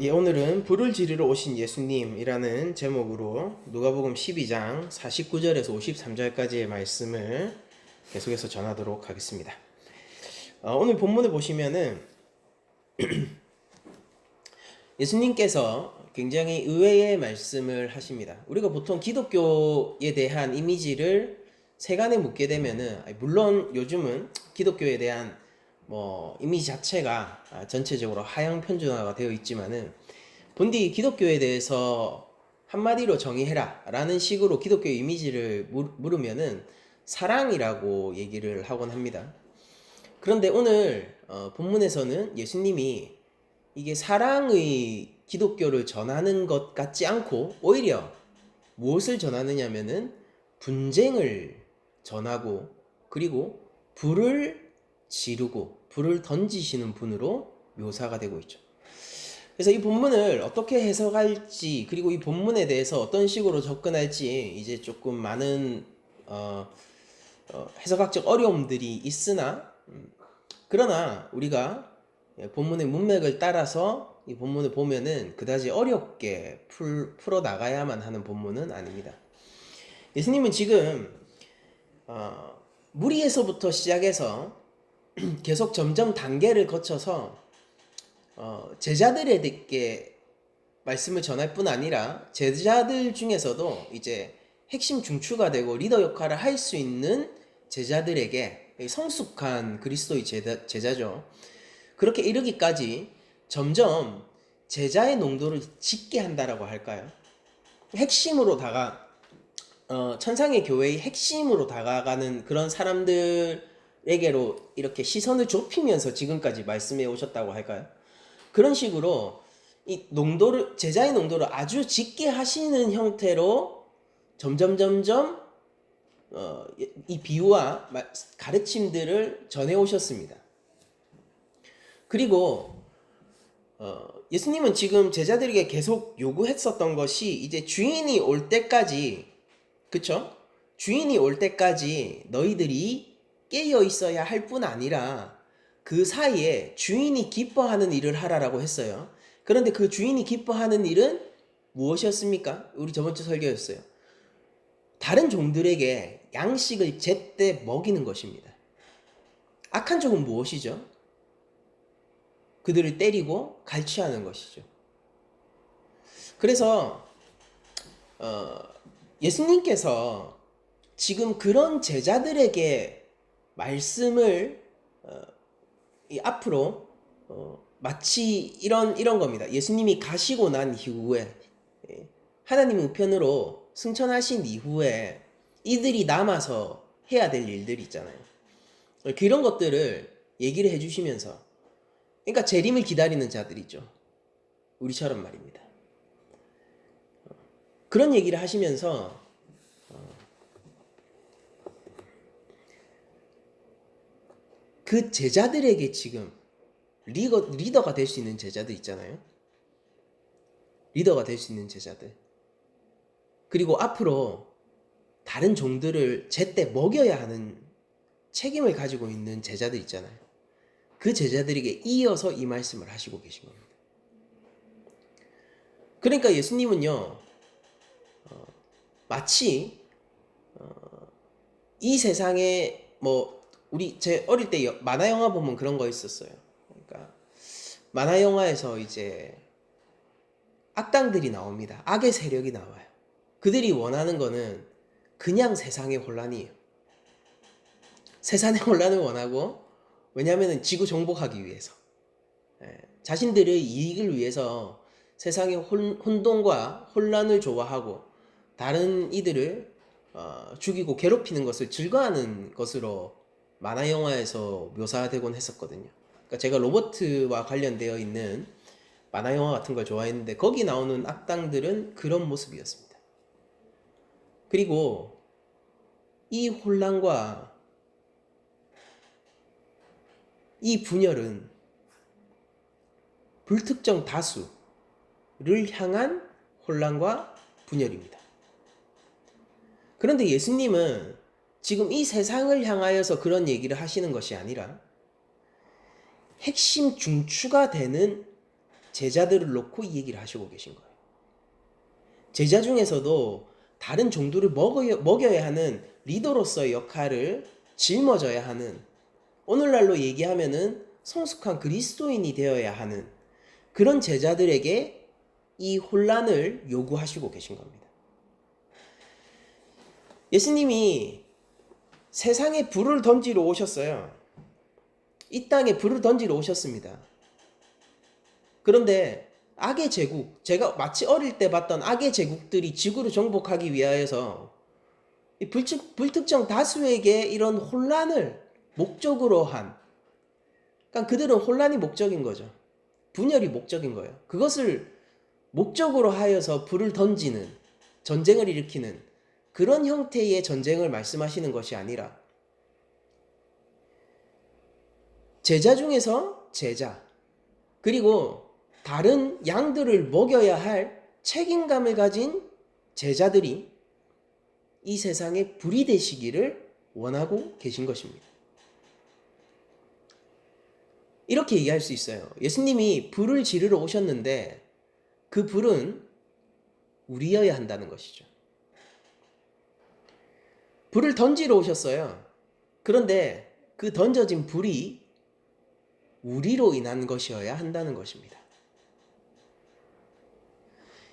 예, 오늘은 불을 지르러 오신 예수님이라는 제목으로 누가복음 12장 49절에서 53절까지의 말씀을 계속해서 전하도록 하겠습니다. 오늘 본문을 보시면은 예수님께서 굉장히 의외의 말씀을 하십니다. 우리가 보통 기독교에 대한 이미지를 세간에 묻게 되면은, 물론 요즘은 기독교에 대한 이미지 자체가 전체적으로 하향 편준화가 되어 있지만은, 본디 기독교에 대해서 한마디로 정의해라 라는 식으로 기독교 이미지를 물으면은 사랑이라고 얘기를 하곤 합니다. 그런데 오늘 본문에서는 예수님이 이게 사랑의 기독교를 전하는 것 같지 않고 오히려 무엇을 전하느냐면은 분쟁을 전하고, 그리고 불을 지르고 불을 던지시는 분으로 묘사가 되고 있죠. 그래서 이 본문을 어떻게 해석할지, 그리고 이 본문에 대해서 어떤 식으로 접근할지 이제 조금 많은 해석학적 어려움들이 있으나, 그러나 우리가 본문의 문맥을 따라서 이 본문을 보면은 그다지 어렵게 풀어 나가야만 하는 본문은 아닙니다. 예수님은 지금 무리에서부터 시작해서 계속 점점 단계를 거쳐서 제자들에게 말씀을 전할 뿐 아니라 제자들 중에서도 이제 핵심 중추가 되고 리더 역할을 할 수 있는 제자들에게, 성숙한 그리스도의 제자죠. 그렇게 이르기까지 점점 제자의 농도를 짙게 한다라고 할까요? 핵심으로 천상의 교회의 핵심으로 다가가는 그런 사람들에게로 이렇게 시선을 좁히면서 지금까지 말씀해 오셨다고 할까요? 그런 식으로 이 농도를, 제자의 농도를 아주 짙게 하시는 형태로 점점 이 비유와 가르침들을 전해 오셨습니다. 그리고 예수님은 지금 제자들에게 계속 요구했었던 것이 이제 주인이 올 때까지, 그쵸? 주인이 올 때까지 너희들이 깨어 있어야 할 뿐 아니라 그 사이에 주인이 기뻐하는 일을 하라라고 했어요. 그런데 그 주인이 기뻐하는 일은 무엇이었습니까? 우리 저번 주 설교였어요. 다른 종들에게 양식을 제때 먹이는 것입니다. 악한 종은 무엇이죠? 그들을 때리고 갈취하는 것이죠. 그래서 예수님께서 지금 그런 제자들에게 말씀을 앞으로 마치 이런 겁니다. 예수님이 가시고 난 이후에, 하나님 우편으로 승천하신 이후에 이들이 남아서 해야 될 일들이 있잖아요. 그런 것들을 얘기를 해주시면서, 그러니까 재림을 기다리는 자들이죠. 우리처럼 말입니다. 그런 얘기를 하시면서 그 제자들에게 지금 리더가 될 수 있는 제자들 있잖아요. 리더가 될 수 있는 제자들. 그리고 앞으로 다른 종들을 제때 먹여야 하는 책임을 가지고 있는 제자들 있잖아요. 그 제자들에게 이어서 이 말씀을 하시고 계신 겁니다. 그러니까 예수님은요, 마치 이 세상에 제 어릴 때 만화 영화 보면 그런 거 있었어요. 그러니까 만화 영화에서 이제 악당들이 나옵니다. 악의 세력이 나와요. 그들이 원하는 거는 그냥 세상의 혼란이에요. 세상의 혼란을 원하고, 왜냐하면 지구 정복하기 위해서, 자신들의 이익을 위해서 세상의 혼돈과 혼란을 좋아하고 다른 이들을 죽이고 괴롭히는 것을 즐거워하는 것으로 만화 영화에서 묘사되곤 했었거든요. 그러니까 제가 로버트와 관련되어 있는 만화 영화 같은 걸 좋아했는데 거기 나오는 악당들은 그런 모습이었습니다. 그리고 이 혼란과 이 분열은 불특정 다수를 향한 혼란과 분열입니다. 그런데 예수님은 지금 이 세상을 향하여서 그런 얘기를 하시는 것이 아니라 핵심 중추가 되는 제자들을 놓고 이 얘기를 하시고 계신 거예요. 제자 중에서도 다른 종들을 먹여야 하는 리더로서의 역할을 짊어져야 하는, 오늘날로 얘기하면은 성숙한 그리스도인이 되어야 하는 그런 제자들에게 이 혼란을 요구하시고 계신 겁니다. 예수님이 세상에 불을 던지러 오셨어요. 이 땅에 불을 던지러 오셨습니다. 그런데 악의 제국, 제가 마치 어릴 때 봤던 악의 제국들이 지구를 정복하기 위하여서 불특정 다수에게 이런 혼란을 목적으로 한, 그러니까 그들은 혼란이 목적인 거죠. 분열이 목적인 거예요. 그것을 목적으로 하여서 불을 던지는, 전쟁을 일으키는 그런 형태의 전쟁을 말씀하시는 것이 아니라 제자 중에서 제자, 그리고 다른 양들을 먹여야 할 책임감을 가진 제자들이 이 세상에 불이 되시기를 원하고 계신 것입니다. 이렇게 얘기할 수 있어요. 예수님이 불을 지르러 오셨는데 그 불은 우리여야 한다는 것이죠. 불을 던지러 오셨어요. 그런데 그 던져진 불이 우리로 인한 것이어야 한다는 것입니다.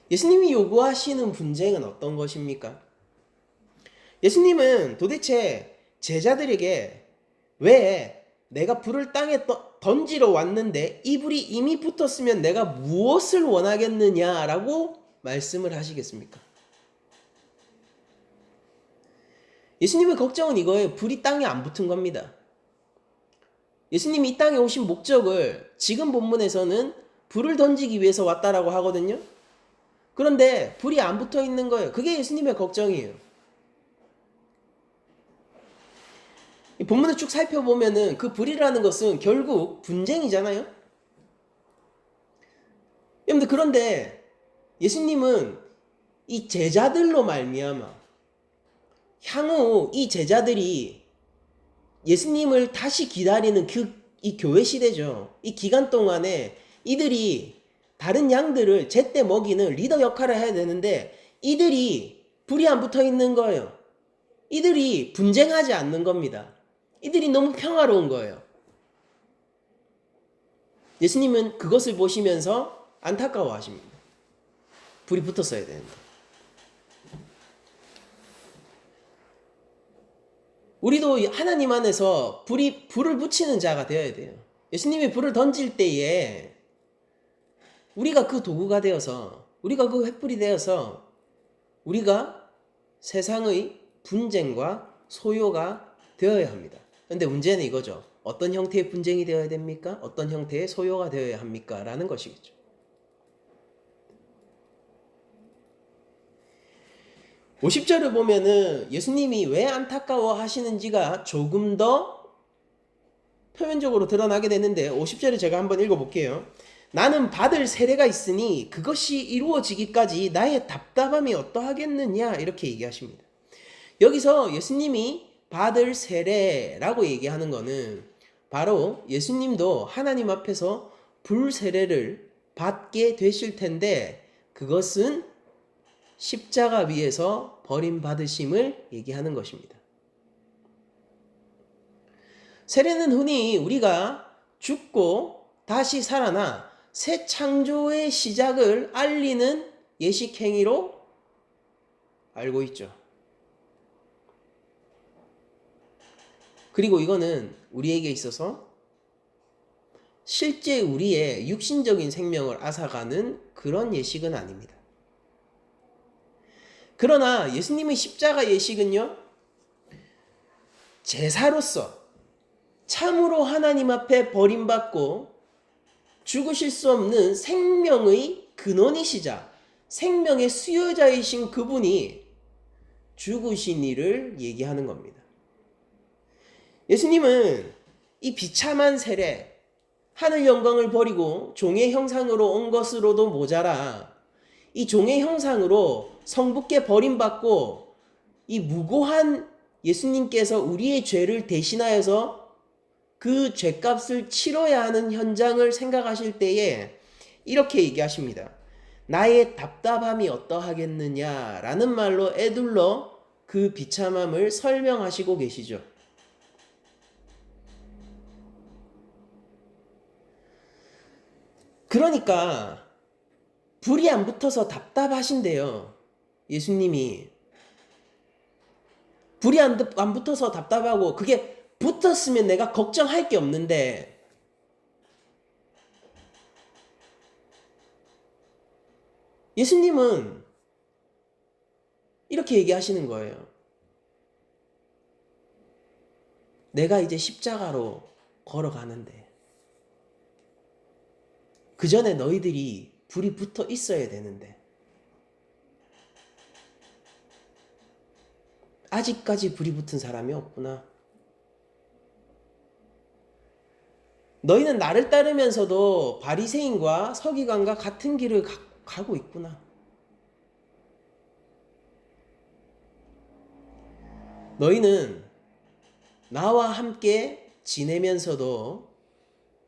예수님이 요구하시는 분쟁은 어떤 것입니까? 예수님은 도대체 제자들에게 왜 내가 불을 땅에 던지러 왔는데 이 불이 이미 붙었으면 내가 무엇을 원하겠느냐라고 말씀을 하시겠습니까? 예수님의 걱정은 이거예요. 불이 땅에 안 붙은 겁니다. 예수님이 이 땅에 오신 목적을 지금 본문에서는 불을 던지기 위해서 왔다라고 하거든요. 그런데 불이 안 붙어 있는 거예요. 그게 예수님의 걱정이에요. 이 본문을 쭉 살펴보면은 그 불이라는 것은 결국 분쟁이잖아요. 여러분들, 그런데 예수님은 이 제자들로 말미암아 향후 이 제자들이 예수님을 다시 기다리는 이 교회 시대죠. 이 기간 동안에 이들이 다른 양들을 제때 먹이는 리더 역할을 해야 되는데 이들이 불이 안 붙어 있는 거예요. 이들이 분쟁하지 않는 겁니다. 이들이 너무 평화로운 거예요. 예수님은 그것을 보시면서 안타까워하십니다. 불이 붙었어야 되는데. 우리도 하나님 안에서 불을 붙이는 자가 되어야 돼요. 예수님이 불을 던질 때에 우리가 그 도구가 되어서, 우리가 그 횃불이 되어서 우리가 세상의 분쟁과 소요가 되어야 합니다. 그런데 문제는 이거죠. 어떤 형태의 분쟁이 되어야 됩니까? 어떤 형태의 소요가 되어야 합니까? 라는 것이겠죠. (50절을) 보면은 예수님이 왜 안타까워 하시는지가 조금 더 표면적으로 드러나게 되는데, 50절을 제가 한번 읽어볼게요. 나는 받을 세례가 있으니 그것이 이루어지기까지 나의 답답함이 어떠하겠느냐, 이렇게 얘기하십니다. 여기서 예수님이 받을 세례라고 얘기하는 거는 바로 예수님도 하나님 앞에서 불 세례를 받게 되실 텐데 그것은 십자가 위에서 버림받으심을 얘기하는 것입니다. 세례는 흔히 우리가 죽고 다시 살아나 새 창조의 시작을 알리는 예식행위로 알고 있죠. 그리고 이거는 우리에게 있어서 실제 우리의 육신적인 생명을 앗아가는 그런 예식은 아닙니다. 그러나 예수님의 십자가 예식은요, 제사로서 참으로 하나님 앞에 버림받고 죽으실 수 없는 생명의 근원이시자 생명의 수요자이신 그분이 죽으신 일을 얘기하는 겁니다. 예수님은 이 비참한 세례, 하늘 영광을 버리고 종의 형상으로 온 것으로도 모자라 이 종의 형상으로 성부께 버림받고 이 무고한 예수님께서 우리의 죄를 대신하여서 그 죄값을 치러야 하는 현장을 생각하실 때에 이렇게 얘기하십니다. 나의 답답함이 어떠하겠느냐라는 말로 에둘러 그 비참함을 설명하시고 계시죠. 그러니까 불이 안 붙어서 답답하신데요. 예수님이 불이 안 붙어서 답답하고 그게 붙었으면 내가 걱정할 게 없는데 예수님은 이렇게 얘기하시는 거예요. 내가 이제 십자가로 걸어가는데 그 전에 너희들이 불이 붙어 있어야 되는데 아직까지 불이 붙은 사람이 없구나. 너희는 나를 따르면서도 바리새인과 서기관과 같은 길을 가고 있구나. 너희는 나와 함께 지내면서도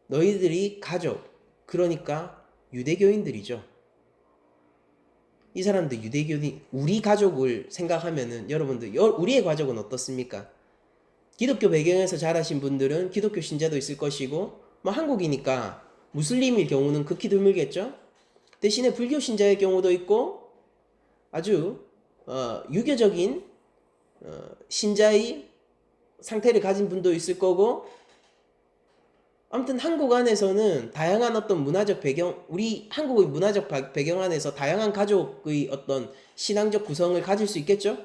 너희들이 가족, 그러니까 유대교인들이죠. 이 사람들 유대교인, 우리 가족을 생각하면은 여러분들 우리의 가족은 어떻습니까? 기독교 배경에서 자라신 분들은 기독교 신자도 있을 것이고 뭐 한국이니까 무슬림일 경우는 극히 드물겠죠. 대신에 불교 신자의 경우도 있고 아주 유교적인 신자의 상태를 가진 분도 있을 거고, 아무튼 한국 안에서는 다양한 어떤 문화적 배경, 우리 한국의 문화적 배경 안에서 다양한 가족의 어떤 신앙적 구성을 가질 수 있겠죠.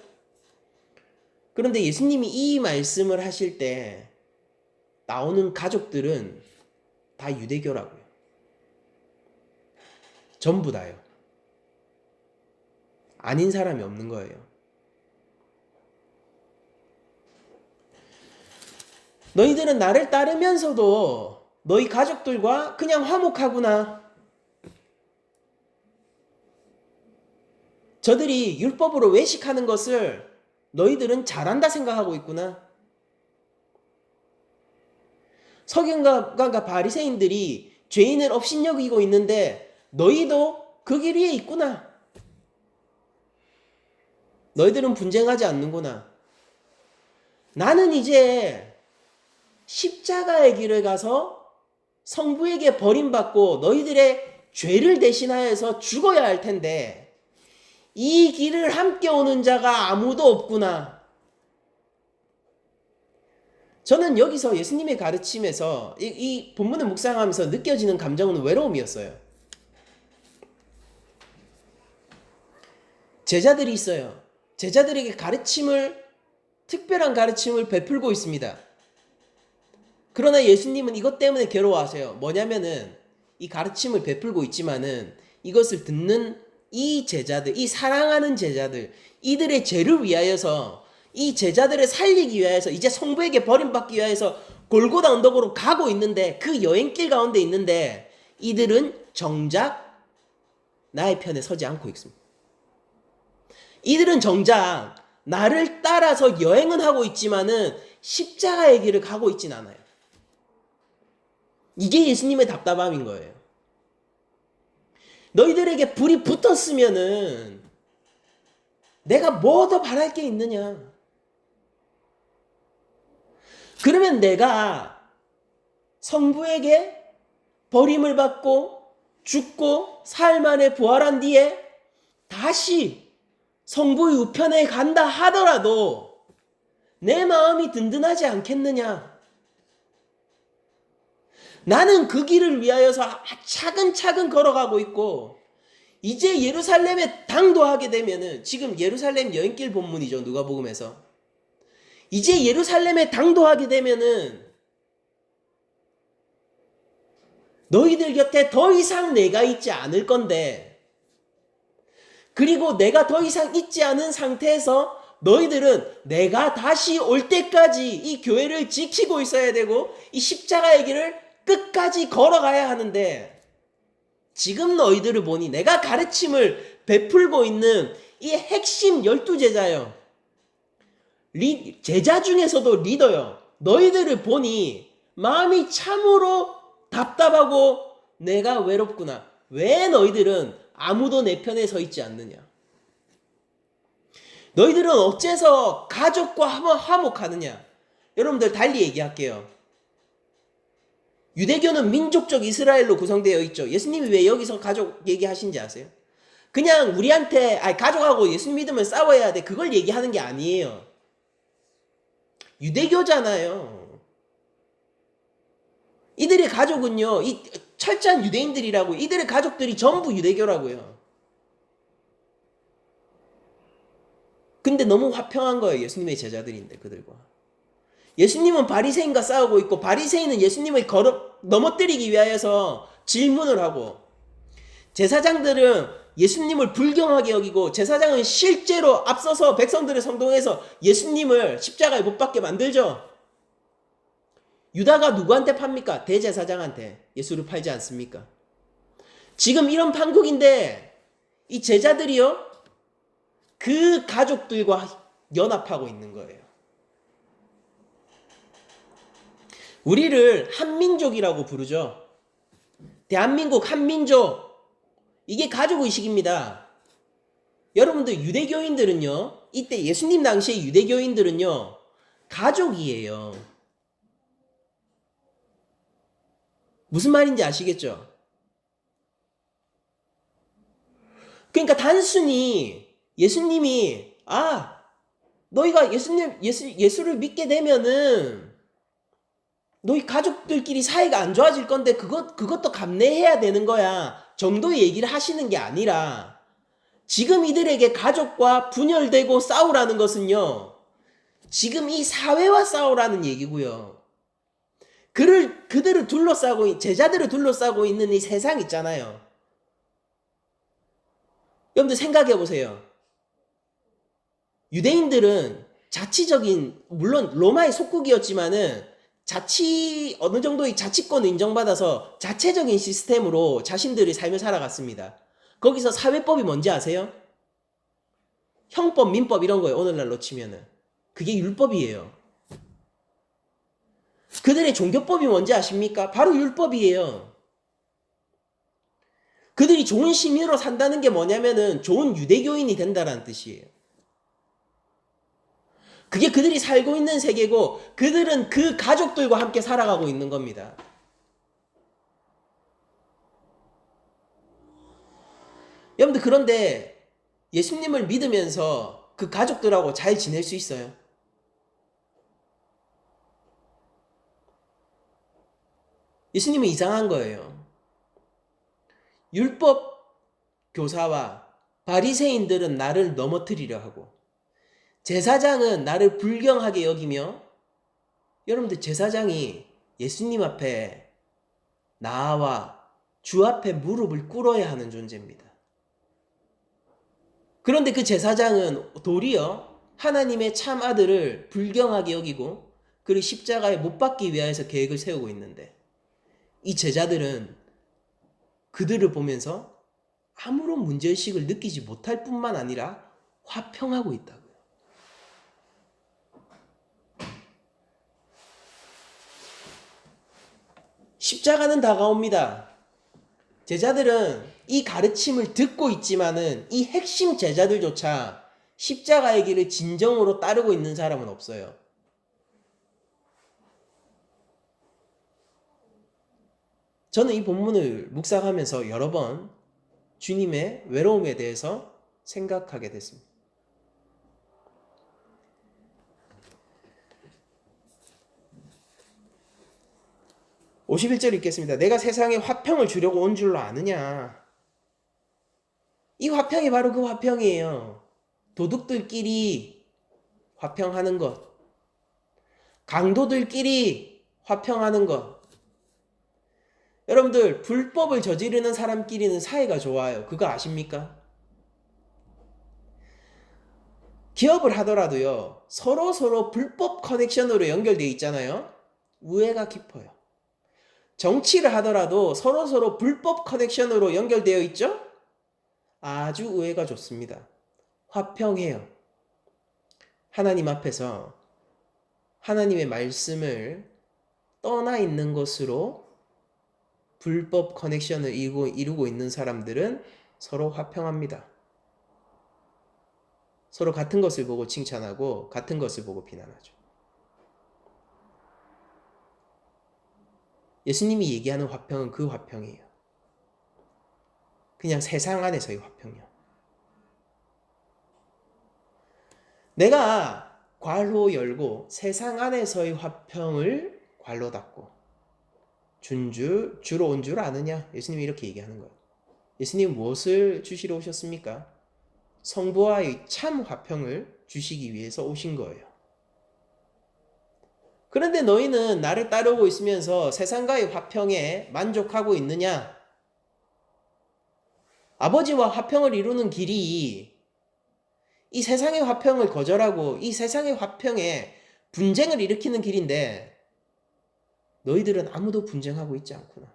그런데 예수님이 이 말씀을 하실 때 나오는 가족들은 다 유대교라고요. 전부 다요. 아닌 사람이 없는 거예요. 너희들은 나를 따르면서도 너희 가족들과 그냥 화목하구나. 저들이 율법으로 외식하는 것을 너희들은 잘한다 생각하고 있구나. 서기관과 바리새인들이 죄인을 업신여기고 있는데 너희도 그 길 위에 있구나. 너희들은 분쟁하지 않는구나. 나는 이제 십자가의 길을 가서 성부에게 버림받고 너희들의 죄를 대신하여서 죽어야 할 텐데 이 길을 함께 오는 자가 아무도 없구나. 저는 여기서 예수님의 가르침에서 이 본문을 묵상하면서 느껴지는 감정은 외로움이었어요. 제자들이 있어요. 제자들에게 특별한 가르침을 베풀고 있습니다. 그러나 예수님은 이것 때문에 괴로워하세요. 뭐냐면은 이 가르침을 베풀고 있지만은 이것을 듣는 이 제자들, 이 사랑하는 제자들, 이들의 죄를 위하여서, 이 제자들을 살리기 위하여서, 이제 성부에게 버림받기 위하여서 골고다 언덕으로 가고 있는데, 그 여행길 가운데 있는데 이들은 정작 나의 편에 서지 않고 있습니다. 이들은 정작 나를 따라서 여행은 하고 있지만은 십자가의 길을 가고 있진 않아요. 이게 예수님의 답답함인 거예요. 너희들에게 불이 붙었으면은 내가 뭐 더 바랄 게 있느냐? 그러면 내가 성부에게 버림을 받고 죽고 사흘 만에 부활한 뒤에 다시 성부의 우편에 간다 하더라도 내 마음이 든든하지 않겠느냐? 나는 그 길을 위하여서 차근차근 걸어가고 있고 이제 예루살렘에 당도하게 되면은, 지금 예루살렘 여행길 본문이죠. 누가복음에서. 이제 예루살렘에 당도하게 되면은 너희들 곁에 더 이상 내가 있지 않을 건데, 그리고 내가 더 이상 있지 않은 상태에서 너희들은 내가 다시 올 때까지 이 교회를 지키고 있어야 되고 이 십자가의 길을 끝까지 걸어가야 하는데, 지금 너희들을 보니 내가 가르침을 베풀고 있는 이 핵심 12제자요. 제자 중에서도 리더요. 너희들을 보니 마음이 참으로 답답하고 내가 외롭구나. 왜 너희들은 아무도 내 편에 서 있지 않느냐? 너희들은 어째서 가족과 화목하느냐? 여러분들 달리 얘기할게요. 유대교는 민족적 이스라엘로 구성되어 있죠. 예수님이 왜 여기서 가족 얘기하신지 아세요? 그냥 우리한테 가족하고 예수님 믿으면 싸워야 돼. 그걸 얘기하는 게 아니에요. 유대교잖아요. 이들의 가족은요, 이 철저한 유대인들이라고. 이들의 가족들이 전부 유대교라고요. 근데 너무 화평한 거예요. 예수님의 제자들인데 그들과. 예수님은 바리새인과 싸우고 있고 바리새인은 예수님을 넘어뜨리기 위하여서 질문을 하고, 제사장들은 예수님을 불경하게 여기고, 제사장은 실제로 앞서서 백성들의 성동에서 예수님을 십자가에 못 박게 만들죠. 유다가 누구한테 팝니까? 대제사장한테 예수를 팔지 않습니까? 지금 이런 판국인데 이 제자들이요, 그 가족들과 연합하고 있는 거예요. 우리를 한민족이라고 부르죠. 대한민국 한민족. 이게 가족의식입니다. 여러분들 유대교인들은요, 이때 예수님 당시의 유대교인들은요, 가족이에요. 무슨 말인지 아시겠죠? 그러니까 단순히 예수님이 너희가 예수를 믿게 되면은 너희 가족들끼리 사이가 안 좋아질 건데 그것도 감내해야 되는 거야 정도의 얘기를 하시는 게 아니라, 지금 이들에게 가족과 분열되고 싸우라는 것은요, 지금 이 사회와 싸우라는 얘기고요. 그들을 둘러싸고, 제자들을 둘러싸고 있는 이 세상 있잖아요. 여러분들 생각해 보세요. 유대인들은 자치적인, 물론 로마의 속국이었지만은 어느 정도의 자치권을 인정받아서 자체적인 시스템으로 자신들의 삶을 살아갔습니다. 거기서 사회법이 뭔지 아세요? 형법, 민법 이런 거예요. 오늘날로 치면은. 그게 율법이에요. 그들의 종교법이 뭔지 아십니까? 바로 율법이에요. 그들이 좋은 시민으로 산다는 게 뭐냐면은 좋은 유대교인이 된다는 뜻이에요. 그게 그들이 살고 있는 세계고, 그들은 그 가족들과 함께 살아가고 있는 겁니다. 여러분들, 그런데 예수님을 믿으면서 그 가족들하고 잘 지낼 수 있어요? 예수님은 이상한 거예요. 율법 교사와 바리새인들은 나를 넘어뜨리려 하고, 제사장은 나를 불경하게 여기며, 여러분들 제사장이 예수님 앞에 나와 주 앞에 무릎을 꿇어야 하는 존재입니다. 그런데 그 제사장은 도리어 하나님의 참 아들을 불경하게 여기고 그를 십자가에 못 박기 위하여서 계획을 세우고 있는데, 이 제자들은 그들을 보면서 아무런 문제의식을 느끼지 못할 뿐만 아니라 화평하고 있다고요. 십자가는 다가옵니다. 제자들은 이 가르침을 듣고 있지만은 이 핵심 제자들조차 십자가의 길을 진정으로 따르고 있는 사람은 없어요. 저는 이 본문을 묵상하면서 여러 번 주님의 외로움에 대해서 생각하게 됐습니다. (51절) 읽겠습니다. 내가 세상에 화평을 주려고 온 줄로 아느냐. 이 화평이 바로 그 화평이에요. 도둑들끼리 화평하는 것, 강도들끼리 화평하는 것. 여러분들, 불법을 저지르는 사람끼리는 사이가 좋아요. 그거 아십니까? 기업을 하더라도요, 서로 불법 커넥션으로 연결되어 있잖아요. 우애가 깊어요. 정치를 하더라도 서로 불법 커넥션으로 연결되어 있죠? 아주 우애가 좋습니다. 화평해요. 하나님 앞에서 하나님의 말씀을 떠나 있는 것으로 불법 커넥션을 이루고 있는 사람들은 서로 화평합니다. 서로 같은 것을 보고 칭찬하고 같은 것을 보고 비난하죠. 예수님이 얘기하는 화평은 그 화평이에요. 그냥 세상 안에서의 화평이요. 내가 괄호 열고 세상 안에서의 화평을 괄호 닫고 주로 온 줄 아느냐? 예수님이 이렇게 얘기하는 거예요. 예수님 무엇을 주시러 오셨습니까? 성부와의 참 화평을 주시기 위해서 오신 거예요. 그런데 너희는 나를 따르고 있으면서 세상과의 화평에 만족하고 있느냐? 아버지와 화평을 이루는 길이 이 세상의 화평을 거절하고 이 세상의 화평에 분쟁을 일으키는 길인데 너희들은 아무도 분쟁하고 있지 않구나.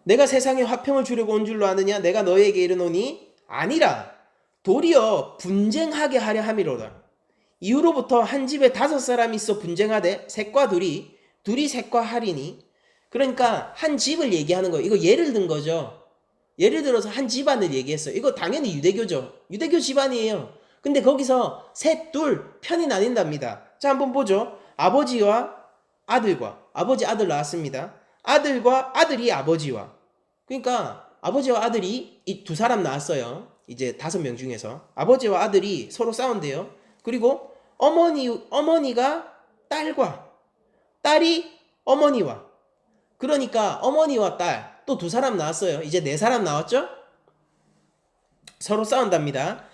내가 세상에 화평을 주려고 온 줄로 아느냐? 내가 너희에게 이르노니 아니라 도리어 분쟁하게 하려 함이로다. 이후로부터 한 집에 5사람이 있어 분쟁하되 셋과 둘이 셋과 하리니. 그러니까 한 집을 얘기하는 거예요. 이거 예를 든 거죠. 예를 들어서 한 집안을 얘기했어요. 이거 당연히 유대교죠. 유대교 집안이에요. 근데 거기서 셋, 둘 편이 나뉜답니다. 자, 한번 보죠. 아버지와 아들과 아버지 아들 나왔습니다. 아들과 아들이 아버지와, 그러니까 아버지와 아들이 이 두 사람 나왔어요. 이제 5명 중에서 아버지와 아들이 서로 싸운대요. 그리고 어머니가 딸과 딸이 어머니와, 그러니까 어머니와 딸 또 2사람 나왔어요. 이제 4사람 나왔죠? 서로 싸운답니다.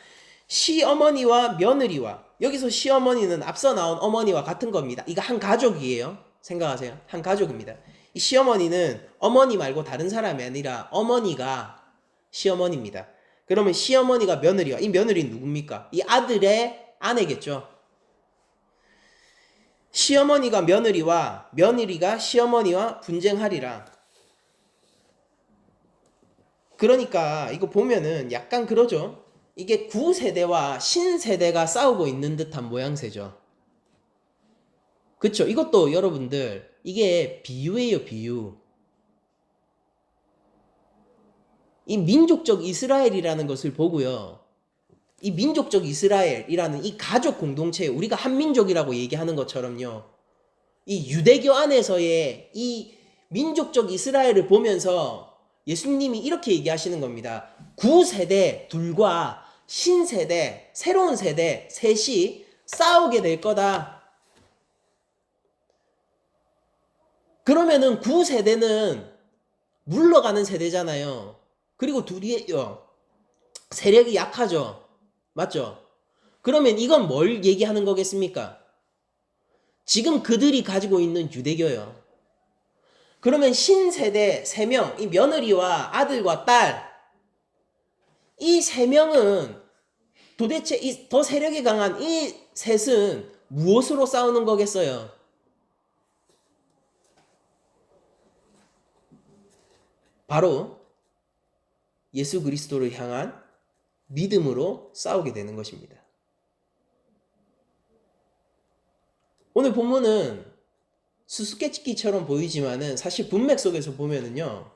시어머니와 며느리와, 여기서 시어머니는 앞서 나온 어머니와 같은 겁니다. 이거 한 가족이에요. 생각하세요. 한 가족입니다. 이 시어머니는 어머니 말고 다른 사람이 아니라 어머니가 시어머니입니다. 그러면 시어머니가 며느리와, 이 며느리는 누굽니까? 이 아들의 아내겠죠. 시어머니가 며느리와 며느리가 시어머니와 분쟁하리라. 그러니까 이거 보면은 약간 그러죠. 이게 구세대와 신세대가 싸우고 있는 듯한 모양새죠. 그쵸? 이것도 여러분들 이게 비유예요, 비유. 이 민족적 이스라엘이라는 것을 보고요. 이 민족적 이스라엘이라는 이 가족 공동체, 우리가 한민족이라고 얘기하는 것처럼요. 이 유대교 안에서의 이 민족적 이스라엘을 보면서 예수님이 이렇게 얘기하시는 겁니다. 구세대 둘과 신세대, 새로운 세대 셋이 싸우게 될 거다. 그러면은 구세대는 물러가는 세대잖아요. 그리고 둘이요, 세력이 약하죠. 맞죠? 그러면 이건 뭘 얘기하는 거겠습니까? 지금 그들이 가지고 있는 유대교요. 그러면 신세대 3명, 이 며느리와 아들과 딸, 이 3명은 도대체 더 세력이 강한 이 셋은 무엇으로 싸우는 거겠어요? 바로 예수 그리스도를 향한 믿음으로 싸우게 되는 것입니다. 오늘 본문은 수수께끼처럼 보이지만은 사실 문맥 속에서 보면은요,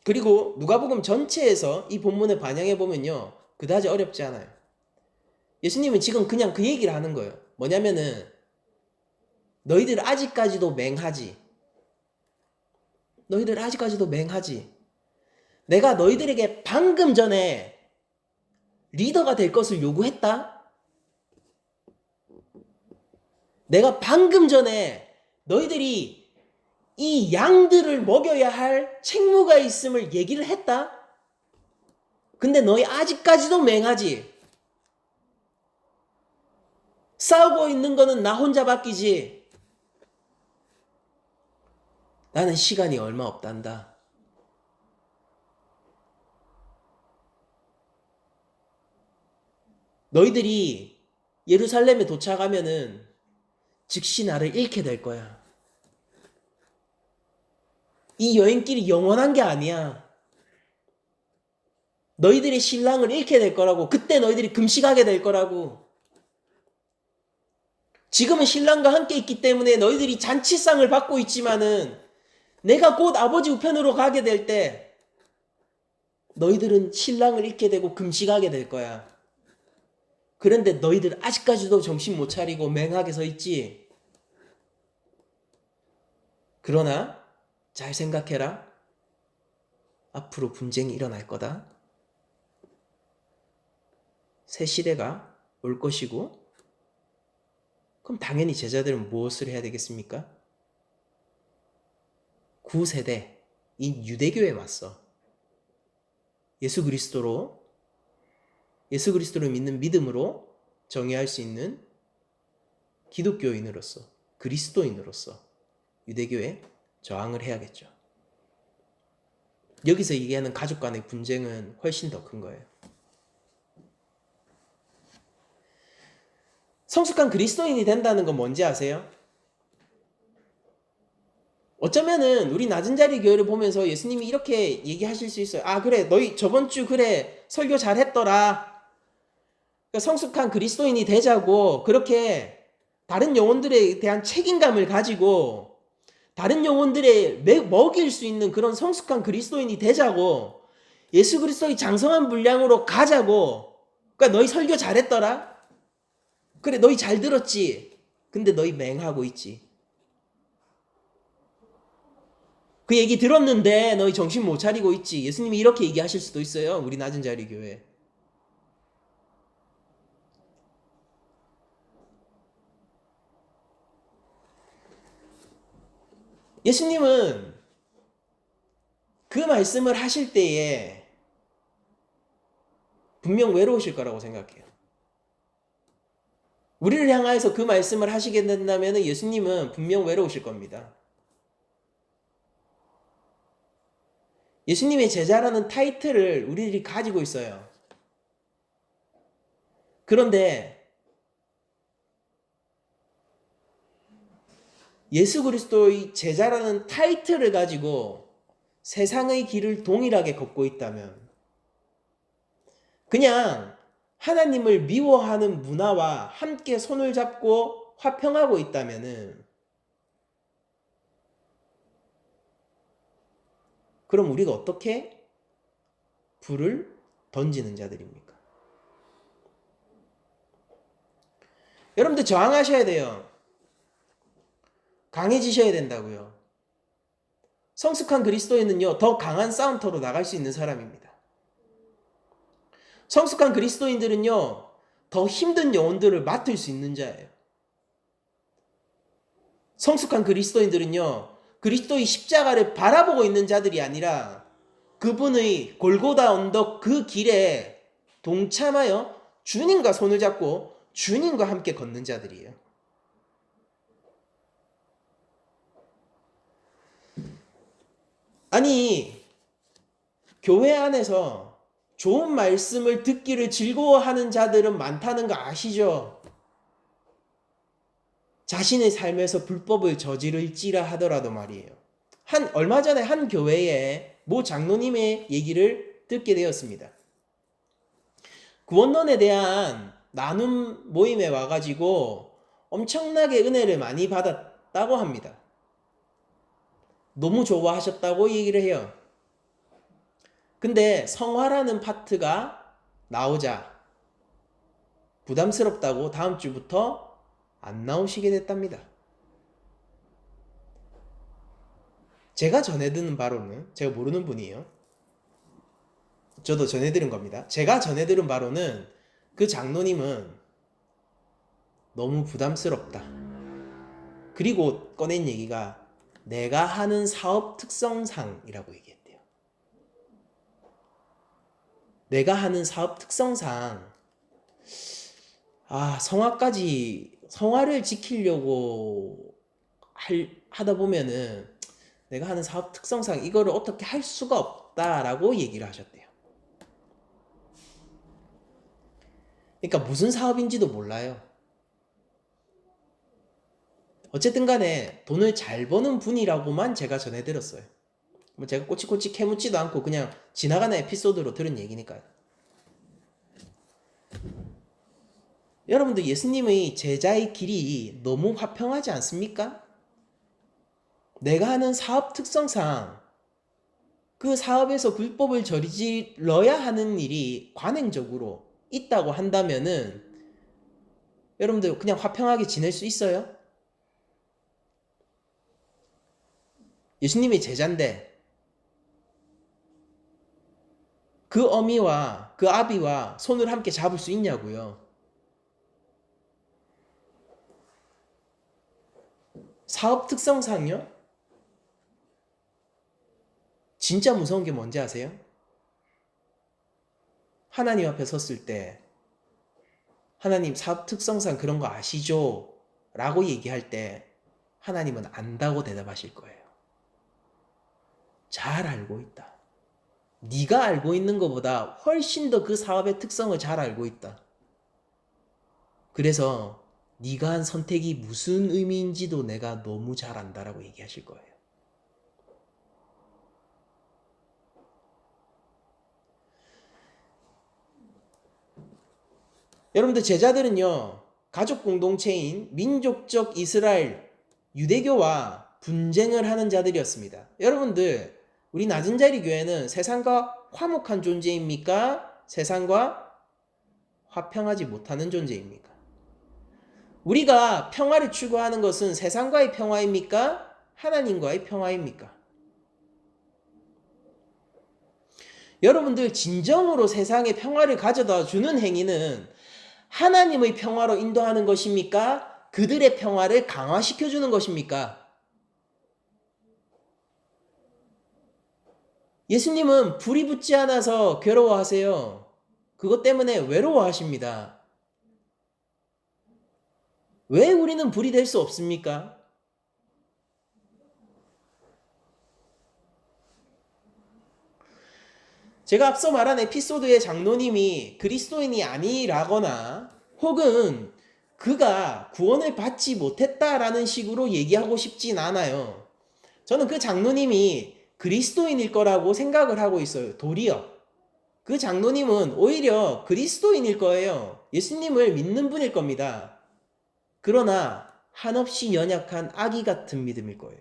그리고 누가복음 전체에서 이 본문을 반영해 보면요, 그다지 어렵지 않아요. 예수님은 지금 그냥 그 얘기를 하는 거예요. 뭐냐면은 너희들 아직까지도 맹하지. 너희들 아직까지도 맹하지. 내가 너희들에게 방금 전에 리더가 될 것을 요구했다. 내가 방금 전에 너희들이 이 양들을 먹여야 할 책무가 있음을 얘기를 했다. 근데 너희 아직까지도 맹하지. 싸우고 있는 거는 나 혼자 바뀌지. 나는 시간이 얼마 없단다. 너희들이 예루살렘에 도착하면은 즉시 나를 잃게 될 거야. 이 여행길이 영원한 게 아니야. 너희들의 신랑을 잃게 될 거라고. 그때 너희들이 금식하게 될 거라고. 지금은 신랑과 함께 있기 때문에 너희들이 잔치상을 받고 있지만은 내가 곧 아버지 우편으로 가게 될 때 너희들은 신랑을 잃게 되고 금식하게 될 거야. 그런데 너희들 아직까지도 정신 못 차리고 맹하게 서 있지. 그러나 잘 생각해라. 앞으로 분쟁이 일어날 거다. 새 시대가 올 것이고, 그럼 당연히 제자들은 무엇을 해야 되겠습니까? 구세대, 이 유대교에 맞서 예수 그리스도를 믿는 믿음으로 정의할 수 있는 기독교인으로서, 그리스도인으로서 유대교에 저항을 해야겠죠. 여기서 얘기하는 가족 간의 분쟁은 훨씬 더 큰 거예요. 성숙한 그리스도인이 된다는 건 뭔지 아세요? 어쩌면은 우리 낮은 자리 교회를 보면서 예수님이 이렇게 얘기하실 수 있어요. 아, 그래, 너희 저번 주 그래 설교 잘했더라. 그러니까 성숙한 그리스도인이 되자고 그렇게 다른 영혼들에 대한 책임감을 가지고 다른 영혼들에 먹일 수 있는 그런 성숙한 그리스도인이 되자고 예수 그리스도의 장성한 분량으로 가자고. 그러니까 너희 설교 잘했더라. 그래, 너희 잘 들었지. 근데 너희 맹하고 있지. 그 얘기 들었는데 너희 정신 못 차리고 있지. 예수님이 이렇게 얘기하실 수도 있어요. 우리 낮은 자리 교회. 예수님은 그 말씀을 하실 때에 분명 외로우실 거라고 생각해요. 우리를 향하여서 그 말씀을 하시게 된다면 예수님은 분명 외로우실 겁니다. 예수님의 제자라는 타이틀을 우리들이 가지고 있어요. 그런데 예수 그리스도의 제자라는 타이틀을 가지고 세상의 길을 동일하게 걷고 있다면, 그냥 하나님을 미워하는 문화와 함께 손을 잡고 화평하고 있다면은, 그럼 우리가 어떻게 불을 던지는 자들입니까? 여러분들 저항하셔야 돼요. 강해지셔야 된다고요. 성숙한 그리스도인은요, 더 강한 싸움터로 나갈 수 있는 사람입니다. 성숙한 그리스도인들은요, 더 힘든 영혼들을 맡을 수 있는 자예요. 성숙한 그리스도인들은요, 그리스도의 십자가를 바라보고 있는 자들이 아니라 그분의 골고다 언덕 그 길에 동참하여 주님과 손을 잡고 주님과 함께 걷는 자들이에요. 아니, 교회 안에서 좋은 말씀을 듣기를 즐거워하는 자들은 많다는 거 아시죠? 자신의 삶에서 불법을 저지를지라 하더라도 말이에요. 얼마 전에 한 교회에 모 장로님의 얘기를 듣게 되었습니다. 구원론에 대한 나눔 모임에 와가지고 엄청나게 은혜를 많이 받았다고 합니다. 너무 좋아하셨다고 얘기를 해요. 근데 성화라는 파트가 나오자 부담스럽다고 다음 주부터 안 나오시게 됐답니다. 제가 전해드는 바로는, 제가 모르는 분이에요. 저도 전해드린 겁니다. 제가 전해드린 바로는 그 장로님은 너무 부담스럽다. 그리고 꺼낸 얘기가 내가 하는 사업 특성상이라고 얘기했대요. 내가 하는 사업 특성상, 성화를 지키려고 하다 보면은 내가 하는 사업 특성상 이거를 어떻게 할 수가 없다라고 얘기를 하셨대요. 그러니까 무슨 사업인지도 몰라요. 어쨌든 간에 돈을 잘 버는 분이라고만 제가 전해드렸어요. 제가 꼬치꼬치 캐묻지도 않고 그냥 지나가는 에피소드로 들은 얘기니까요. 여러분들 예수님의 제자의 길이 너무 화평하지 않습니까? 내가 하는 사업 특성상 그 사업에서 불법을 저질러야 하는 일이 관행적으로 있다고 한다면은 여러분들 그냥 화평하게 지낼 수 있어요? 예수님의 제자인데 그 어미와 그 아비와 손을 함께 잡을 수 있냐고요? 사업 특성상요? 진짜 무서운 게 뭔지 아세요? 하나님 앞에 섰을 때 하나님 사업 특성상 그런 거 아시죠? 라고 얘기할 때 하나님은 안다고 대답하실 거예요. 잘 알고 있다. 네가 알고 있는 것보다 훨씬 더 그 사업의 특성을 잘 알고 있다. 그래서 네가 한 선택이 무슨 의미인지도 내가 너무 잘 안다라고 얘기하실 거예요. 여러분들 제자들은요, 가족 공동체인 민족적 이스라엘 유대교와 분쟁을 하는 자들이었습니다. 여러분들, 우리 낮은 자리 교회는 세상과 화목한 존재입니까? 세상과 화평하지 못하는 존재입니까? 우리가 평화를 추구하는 것은 세상과의 평화입니까? 하나님과의 평화입니까? 여러분들 진정으로 세상에 평화를 가져다 주는 행위는 하나님의 평화로 인도하는 것입니까? 그들의 평화를 강화시켜 주는 것입니까? 예수님은 불이 붙지 않아서 괴로워하세요. 그것 때문에 외로워하십니다. 왜 우리는 불이 될 수 없습니까? 제가 앞서 말한 에피소드의 장로님이 그리스도인이 아니라거나 혹은 그가 구원을 받지 못했다라는 식으로 얘기하고 싶진 않아요. 저는 그 장로님이 그리스도인일 거라고 생각을 하고 있어요. 도리어. 그 장로님은 오히려 그리스도인일 거예요. 예수님을 믿는 분일 겁니다. 그러나 한없이 연약한 아기 같은 믿음일 거예요.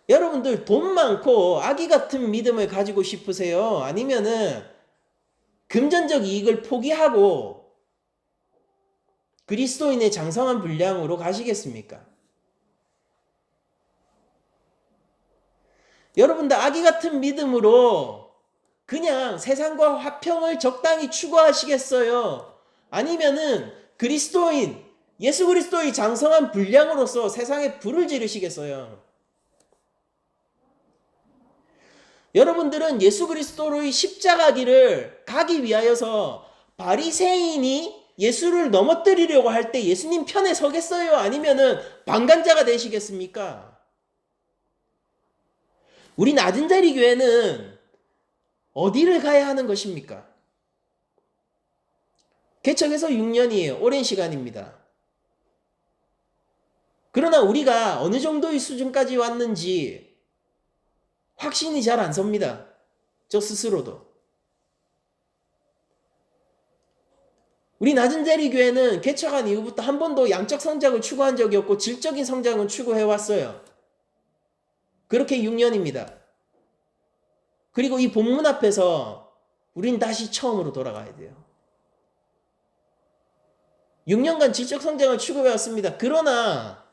여러분들 돈 많고 아기 같은 믿음을 가지고 싶으세요? 아니면은 금전적 이익을 포기하고 그리스도인의 장성한 분량으로 가시겠습니까? 여러분들 아기 같은 믿음으로 그냥 세상과 화평을 적당히 추구하시겠어요? 아니면은 그리스도인, 예수 그리스도의 장성한 분량으로서 세상에 불을 지르시겠어요? 여러분들은 예수 그리스도의 십자가 길을 가기 위하여서 바리새인이 예수를 넘어뜨리려고 할 때 예수님 편에 서겠어요? 아니면은 방관자가 되시겠습니까? 우리 낮은 자리 교회는 어디를 가야 하는 것입니까? 개척해서 6년이에요. 오랜 시간입니다. 그러나 우리가 어느 정도의 수준까지 왔는지 확신이 잘 안 섭니다. 저 스스로도. 우리 낮은 자리 교회는 개척한 이후부터 한 번도 양적 성장을 추구한 적이 없고 질적인 성장을 추구해 왔어요. 그렇게 6년입니다. 그리고 이 본문 앞에서 우린 다시 처음으로 돌아가야 돼요. 6년간 질적 성장을 추구해 왔습니다. 그러나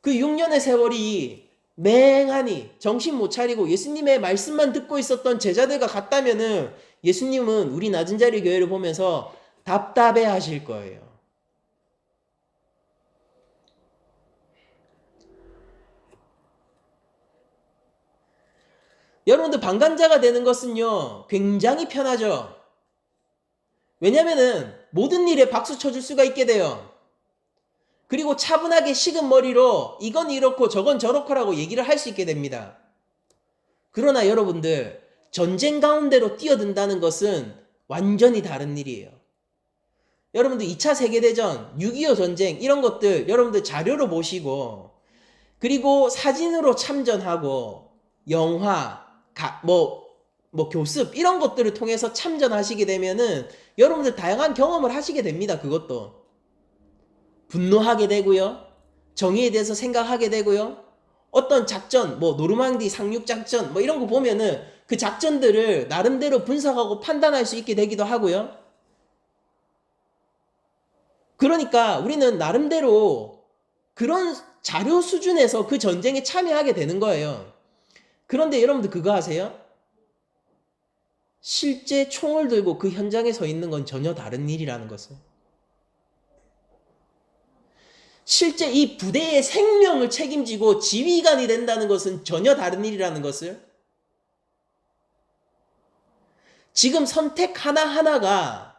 그 6년의 세월이 맹하니 정신 못 차리고 예수님의 말씀만 듣고 있었던 제자들과 같다면은 예수님은 우리 낮은 자리 교회를 보면서 답답해 하실 거예요. 여러분들 방관자가 되는 것은요, 굉장히 편하죠. 왜냐면은 모든 일에 박수 쳐줄 수가 있게 돼요. 그리고 차분하게 식은 머리로 이건 이렇고 저건 저렇고라고 얘기를 할 수 있게 됩니다. 그러나 여러분들 전쟁 가운데로 뛰어든다는 것은 완전히 다른 일이에요. 여러분들 2차 세계대전, 6.25 전쟁 이런 것들 여러분들 자료로 보시고 그리고 사진으로 참전하고 영화, 뭐 교습 이런 것들을 통해서 참전하시게 되면은 여러분들 다양한 경험을 하시게 됩니다. 그것도 분노하게 되고요. 정의에 대해서 생각하게 되고요. 어떤 작전, 뭐 노르망디 상륙 작전 뭐 이런 거 보면은 그 작전들을 나름대로 분석하고 판단할 수 있게 되기도 하고요. 그러니까 우리는 나름대로 그런 자료 수준에서 그 전쟁에 참여하게 되는 거예요. 그런데 여러분들 그거 아세요? 실제 총을 들고 그 현장에 서 있는 건 전혀 다른 일이라는 것을. 실제 이 부대의 생명을 책임지고 지휘관이 된다는 것은 전혀 다른 일이라는 것을. 지금 선택 하나하나가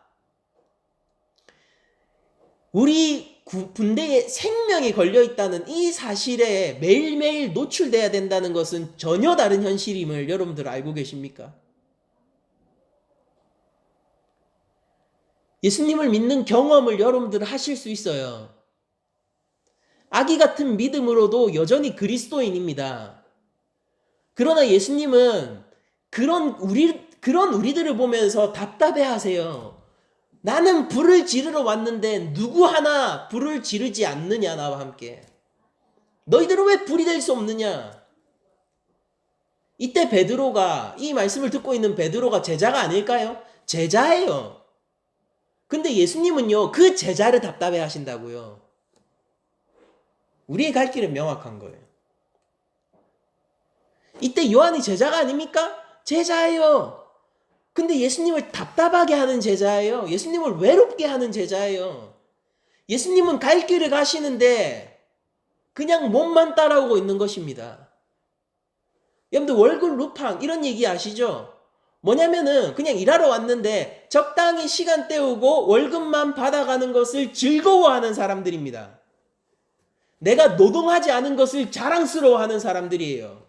우리 군대의 생명이 걸려 있다는 이 사실에 매일매일 노출돼야 된다는 것은 전혀 다른 현실임을 여러분들 알고 계십니까? 예수님을 믿는 경험을 여러분들 하실 수 있어요. 아기 같은 믿음으로도 여전히 그리스도인입니다. 그러나 예수님은 그런 우리들을 보면서 답답해 하세요. 나는 불을 지르러 왔는데 누구 하나 불을 지르지 않느냐 나와 함께. 너희들은 왜 불이 될 수 없느냐? 이때 베드로가 이 말씀을 듣고 있는 베드로가 제자가 아닐까요? 제자예요. 근데 예수님은요 그 제자를 답답해 하신다고요. 우리의 갈 길은 명확한 거예요. 이때 요한이 제자가 아닙니까? 제자예요. 근데 예수님을 답답하게 하는 제자예요. 예수님을 외롭게 하는 제자예요. 예수님은 갈 길을 가시는데 그냥 몸만 따라오고 있는 것입니다. 여러분들 월급 루팡 이런 얘기 아시죠? 뭐냐면은 그냥 일하러 왔는데 적당히 시간 때우고 월급만 받아가는 것을 즐거워하는 사람들입니다. 내가 노동하지 않은 것을 자랑스러워하는 사람들이에요.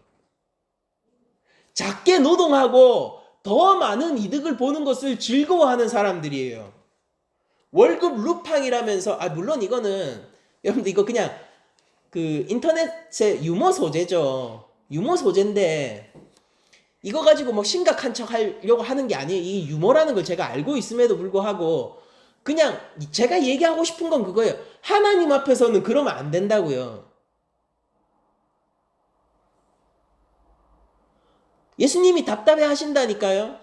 작게 노동하고 더 많은 이득을 보는 것을 즐거워하는 사람들이에요. 월급 루팡이라면서 물론 이거는 여러분들 이거 그냥 그 인터넷의 유머 소재죠. 유머 소재인데 이거 가지고 뭐 심각한 척 하려고 하는 게 아니에요. 이 유머라는 걸 제가 알고 있음에도 불구하고 그냥 제가 얘기하고 싶은 건 그거예요. 하나님 앞에서는 그러면 안 된다고요. 예수님이 답답해 하신다니까요.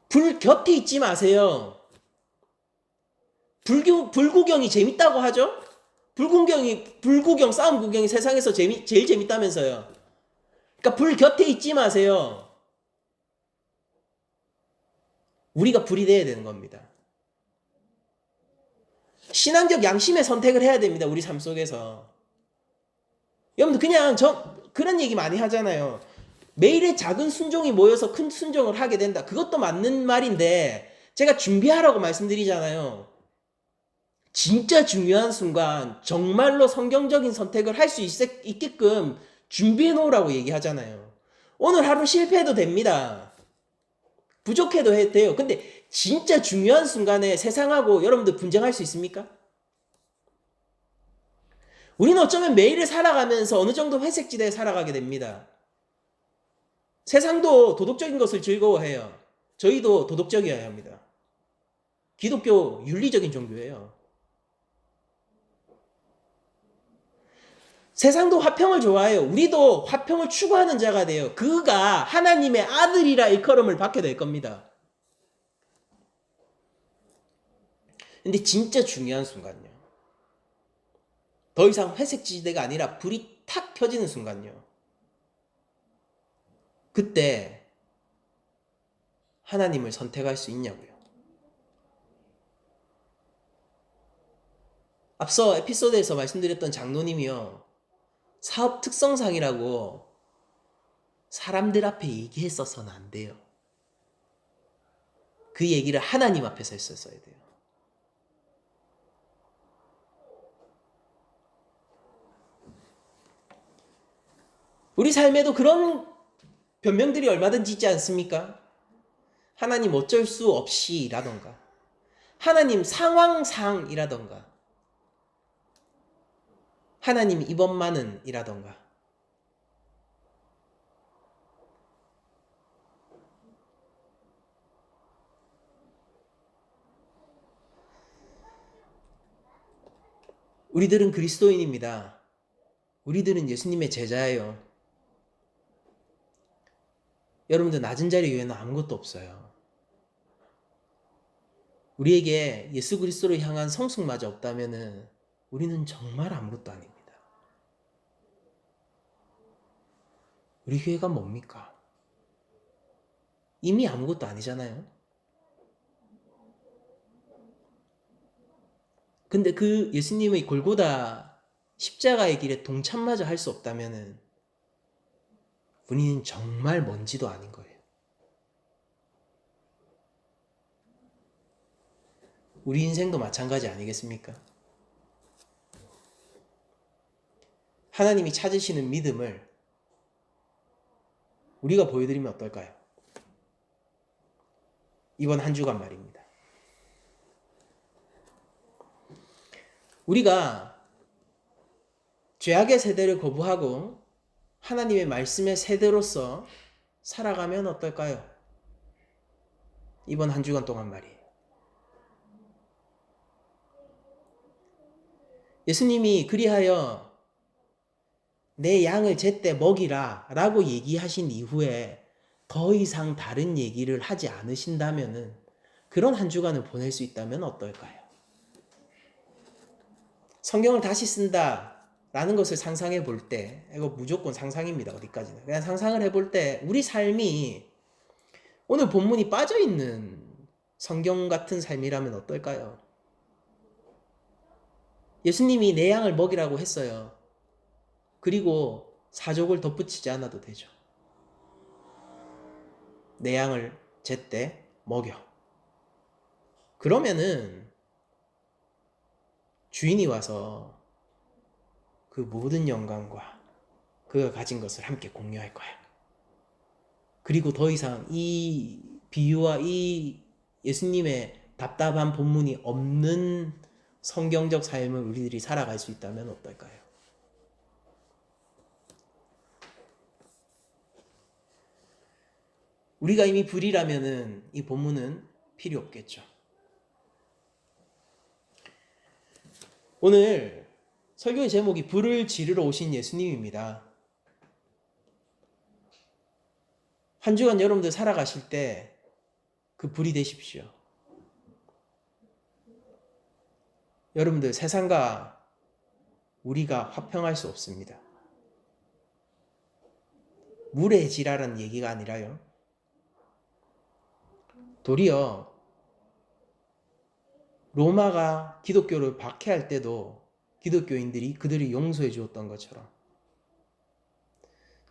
불 곁에 있지 마세요. 불구경이 재밌다고 하죠? 불구경, 싸움 구경이 세상에서 제일 재밌다면서요. 그러니까 불 곁에 있지 마세요. 우리가 불이 돼야 되는 겁니다. 신앙적 양심의 선택을 해야 됩니다. 우리 삶 속에서. 여러분들 그냥 그런 얘기 많이 하잖아요. 매일의 작은 순종이 모여서 큰 순종을 하게 된다. 그것도 맞는 말인데 제가 준비하라고 말씀드리잖아요. 진짜 중요한 순간 정말로 성경적인 선택을 할 수 있게끔 준비해 놓으라고 얘기하잖아요. 오늘 하루 실패해도 됩니다. 부족해도 해도 돼요. 근데 진짜 중요한 순간에 세상하고 여러분들 분쟁할 수 있습니까? 우리는 어쩌면 매일을 살아가면서 어느 정도 회색지대에 살아가게 됩니다. 세상도 도덕적인 것을 즐거워해요. 저희도 도덕적이어야 합니다. 기독교 윤리적인 종교예요. 세상도 화평을 좋아해요. 우리도 화평을 추구하는 자가 돼요. 그가 하나님의 아들이라 일컬음을 받게 될 겁니다. 근데 진짜 중요한 순간요. 더 이상 회색지대가 아니라 불이 탁 켜지는 순간요. 그때 하나님을 선택할 수 있냐고요. 앞서 에피소드에서 말씀드렸던 장로님이요. 사업 특성상이라고 사람들 앞에 얘기했어서는 안 돼요. 그 얘기를 하나님 앞에서 했었어야 돼요. 우리 삶에도 그런 변명들이 얼마든지 있지 않습니까? 하나님 어쩔 수 없이라던가 하나님 상황상이라던가 하나님 이번만은 이라던가. 우리들은 그리스도인입니다. 우리들은 예수님의 제자예요. 여러분들 낮은 자리 외에는 아무것도 없어요. 우리에게 예수 그리스도를 향한 성숙마저 없다면은 우리는 정말 아무것도 아닙니다. 우리 교회가 뭡니까? 이미 아무것도 아니잖아요. 근데 그 예수님의 골고다 십자가의 길에 동참마저 할 수 없다면은 우리는 정말 먼지도 아닌 거예요. 우리 인생도 마찬가지 아니겠습니까? 하나님이 찾으시는 믿음을 우리가 보여드리면 어떨까요? 이번 한 주간 말입니다. 우리가 죄악의 세대를 거부하고 하나님의 말씀의 세대로서 살아가면 어떨까요? 이번 한 주간 동안 말이에요. 예수님이 그리하여 내 양을 제때 먹이라 라고 얘기하신 이후에 더 이상 다른 얘기를 하지 않으신다면은 그런 한 주간을 보낼 수 있다면 어떨까요? 성경을 다시 쓴다 라는 것을 상상해 볼 때, 이거 무조건 상상입니다. 어디까지나. 그냥 상상을 해볼 때 우리 삶이 오늘 본문이 빠져있는 성경 같은 삶이라면 어떨까요? 예수님이 내 양을 먹이라고 했어요. 그리고 사족을 덧붙이지 않아도 되죠. 내 양을 제때 먹여. 그러면은 주인이 와서 그 모든 영광과 그가 가진 것을 함께 공유할 거야. 그리고 더 이상 이 비유와 이 예수님의 답답한 본문이 없는 성경적 삶을 우리들이 살아갈 수 있다면 어떨까요? 우리가 이미 불이라면은 이 본문은 필요 없겠죠. 오늘 설교의 제목이 불을 지르러 오신 예수님입니다. 한 주간 여러분들 살아가실 때 그 불이 되십시오. 여러분들 세상과 우리가 화평할 수 없습니다. 물의 지라라는 얘기가 아니라요. 도리어 로마가 기독교를 박해할 때도 기독교인들이 그들을 용서해 주었던 것처럼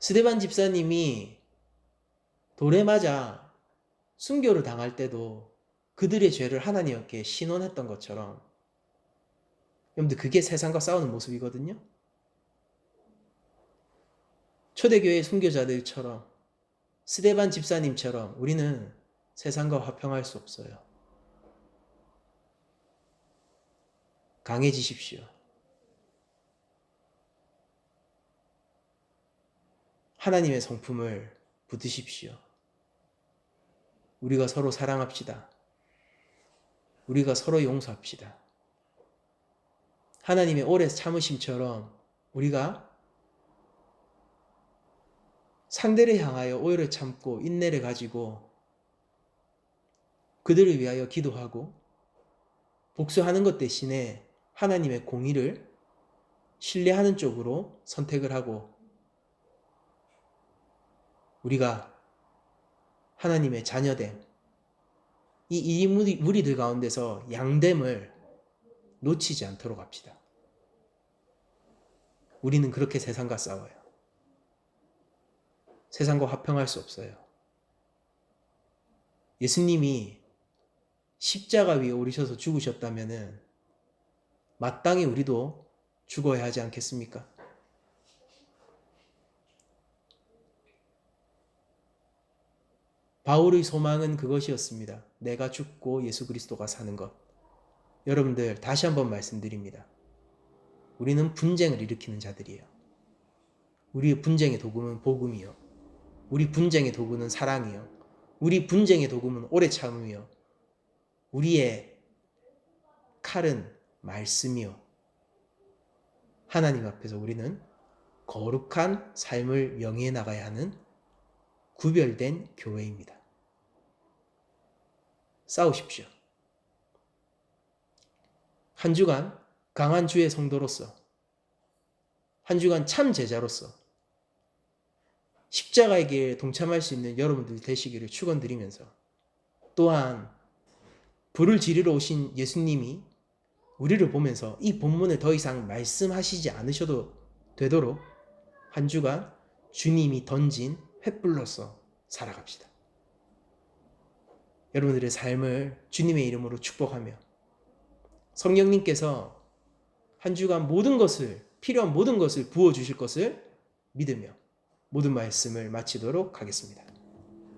스데반 집사님이 돌에 맞아 순교를 당할 때도 그들의 죄를 하나님께 신원했던 것처럼 여러분들 그게 세상과 싸우는 모습이거든요. 초대교회 순교자들처럼 스데반 집사님처럼 우리는 세상과 화평할 수 없어요. 강해지십시오. 하나님의 성품을 붙드십시오. 우리가 서로 사랑합시다. 우리가 서로 용서합시다. 하나님의 오래 참으심처럼 우리가 상대를 향하여 오히려 참고 인내를 가지고 그들을 위하여 기도하고 복수하는 것 대신에 하나님의 공의를 신뢰하는 쪽으로 선택을 하고 우리가 하나님의 자녀됨, 이 무리들 가운데서 양됨을 놓치지 않도록 합시다. 우리는 그렇게 세상과 싸워요. 세상과 화평할 수 없어요. 예수님이 십자가 위에 오르셔서 죽으셨다면은 마땅히 우리도 죽어야 하지 않겠습니까? 바울의 소망은 그것이었습니다. 내가 죽고 예수 그리스도가 사는 것. 여러분들 다시 한번 말씀드립니다. 우리는 분쟁을 일으키는 자들이에요. 우리의 분쟁의 도구는 복음이요. 우리 분쟁의 도구는 사랑이요. 우리 분쟁의 도구는 오래 참음이요. 우리의 칼은 말씀이요. 하나님 앞에서 우리는 거룩한 삶을 명해해 나가야 하는 구별된 교회입니다. 싸우십시오. 한 주간 강한 주의 성도로서, 한 주간 참 제자로서 십자가의 길에 동참할 수 있는 여러분들 되시기를 축원드리면서, 또한 불을 지르러 오신 예수님이 우리를 보면서 이 본문을 더 이상 말씀하시지 않으셔도 되도록 한 주간 주님이 던진 횃불로서 살아갑시다. 여러분들의 삶을 주님의 이름으로 축복하며 성령님께서 한 주간 모든 것을, 필요한 모든 것을 부어주실 것을 믿으며 모든 말씀을 마치도록 하겠습니다.